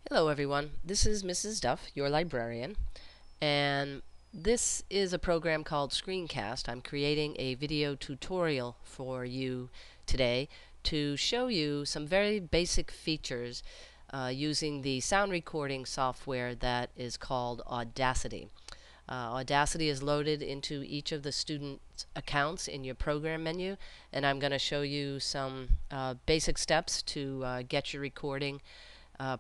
Hello everyone, this is Mrs. Duff, your librarian, and this is a program called Screencast. I'm creating a video tutorial for you today to show you some very basic features using the sound recording software that is called Audacity. Audacity is loaded into each of the student accounts in your program menu, and I'm going to show you some basic steps to get your recording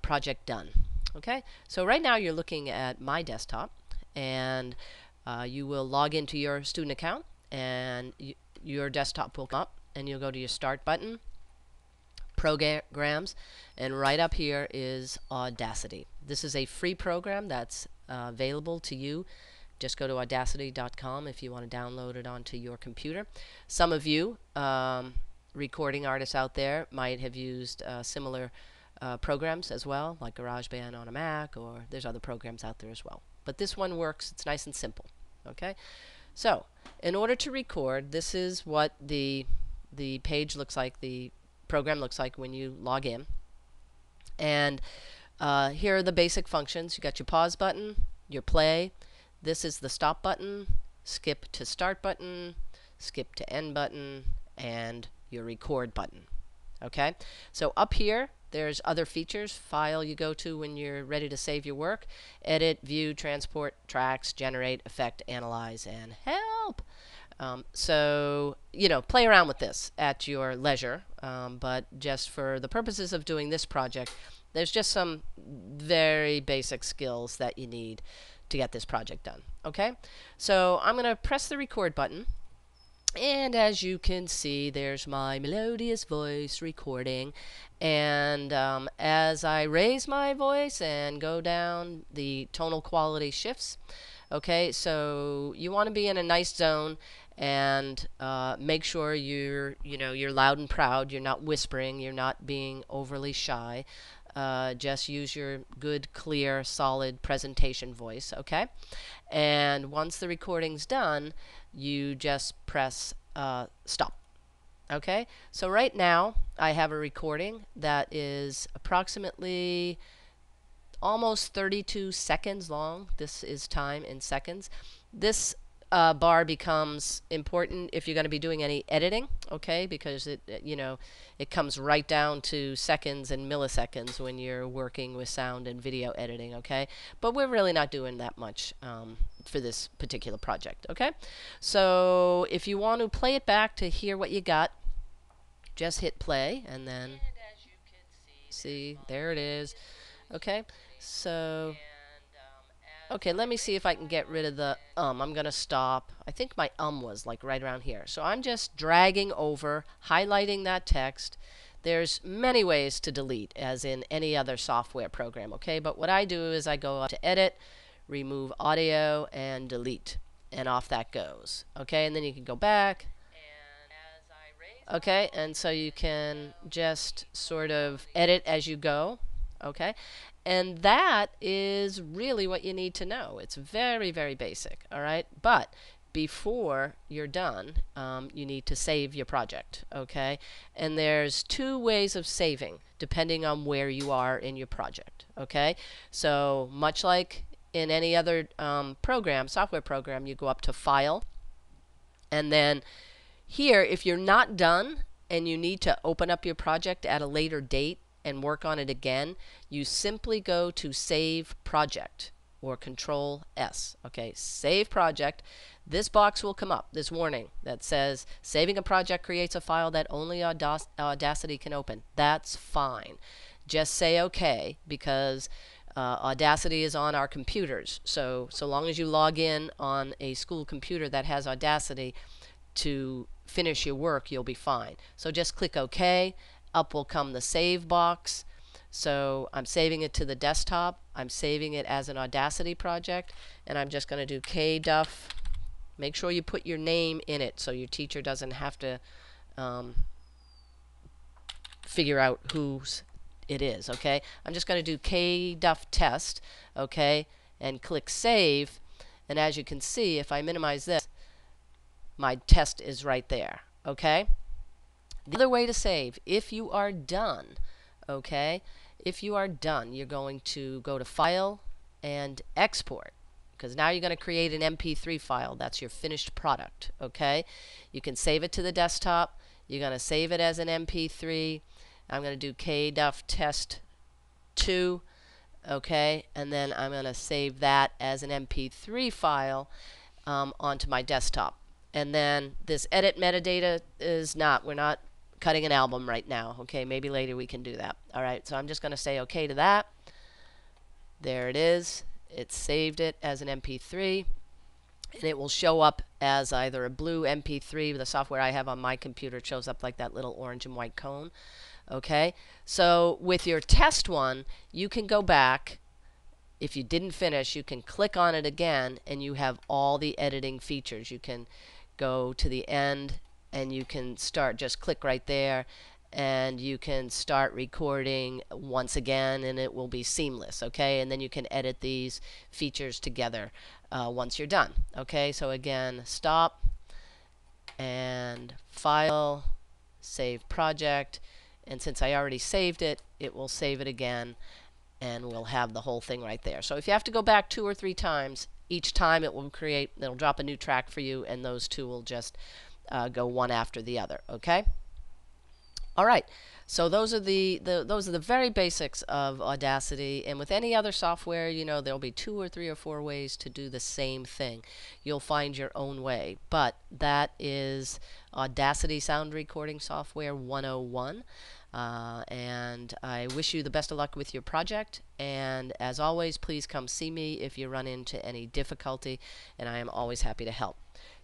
project done. Okay, so right now you're looking at my desktop, and you will log into your student account, and your desktop will come up, and you'll go to your Start button, Programs, and right up here is Audacity. This is a free program that's available to you. Just go to audacity.com if you want to download it onto your computer. Some of you recording artists out there might have used similar programs as well, like GarageBand on a Mac, or there's other programs out there as well. But this one works. It's nice and simple. Okay, so in order to record, this is what the page looks like, the program looks like when you log in. And here are the basic functions. You got your pause button, your play. This is the stop button, skip to start button, skip to end button, and your record button. Okay, so up here there's other features. File you go to when you're ready to save your work. Edit, view, transport, tracks, generate, effect, analyze, and help. So, you know, play around with this at your leisure. But just for the purposes of doing this project, there's just some very basic skills that you need to get this project done. Okay, so I'm going to press the record button. And as you can see, there's my melodious voice recording. And as I raise my voice and go down, the tonal quality shifts. Okay, so you want to be in a nice zone and make sure you're loud and proud. You're not whispering. You're not being overly shy. Just use your good, clear, solid presentation voice, okay? And once the recording's done, you just press stop. Okay? So right now, I have a recording that is approximately almost 32 seconds long. This is time in seconds. This bar becomes important if you're going to be doing any editing, okay, because it comes right down to seconds and milliseconds when you're working with sound and video editing, okay, but we're really not doing that much for this particular project. Okay, so if you want to play it back to hear what you got, just hit play, and then see, there it is. Okay, so okay, let me see if I can get rid of the I'm going to stop. I think my was like right around here. So I'm just dragging over, highlighting that text. There's many ways to delete, as in any other software program, okay? But what I do is I go up to Edit, Remove Audio, and Delete. And off that goes. Okay, and then you can go back. Okay, and so you can just sort of edit as you go. Okay, and that is really what you need to know. It's very, very basic, all right? But before you're done, you need to save your project, okay? And there's two ways of saving, depending on where you are in your project, okay? So much like in any other software program, you go up to File, and then here, if you're not done and you need to open up your project at a later date and work on it again, you simply go to Save Project or Control S. Okay, Save Project. This box will come up, this warning that says saving a project creates a file that only Audacity can open. That's fine. Just say OK, because Audacity is on our computers. So long as you log in on a school computer that has Audacity to finish your work, you'll be fine. So just click OK. Up will come the save box. So I'm saving it to the desktop. I'm saving it as an Audacity project, and I'm just going to do kduff. Make sure you put your name in it so your teacher doesn't have to figure out whose it is. Okay, I'm just going to do kduff test, okay, and click save. And as you can see, if I minimize this, my test is right there. Okay, the other way to save, if you are done, okay, if you are done, you're going to go to File and Export, because now you're going to create an MP3 file. That's your finished product. Okay, you can save it to the desktop. You're going to save it as an MP3. I'm going to do KDUF test 2. Okay, and then I'm going to save that as an MP3 file onto my desktop. And then this edit metadata is we're not cutting an album right now. Okay, maybe later we can do that. Alright, so I'm just going to say okay to that. There it is. It saved it as an MP3. And it will show up as either a blue MP3. The software I have on my computer shows up like that little orange and white cone. Okay, so with your test one, you can go back. If you didn't finish, you can click on it again and you have all the editing features. You can go to the end and you can start, just click right there, and you can start recording once again, and it will be seamless. Okay, and then you can edit these features together once you're done. Okay, so again, stop and File, Save Project, and since I already saved it, it will save it again, and we'll have the whole thing right there. So if you have to go back 2 or 3 times, each time it'll drop a new track for you, and those two will just go one after the other. Okay. All right. So those are the very basics of Audacity, and with any other software, you know, there'll be 2 or 3 or 4 ways to do the same thing. You'll find your own way, but that is Audacity Sound Recording Software 101. And I wish you the best of luck with your project, and as always, please come see me if you run into any difficulty, and I am always happy to help.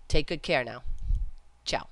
Take good care now. Ciao.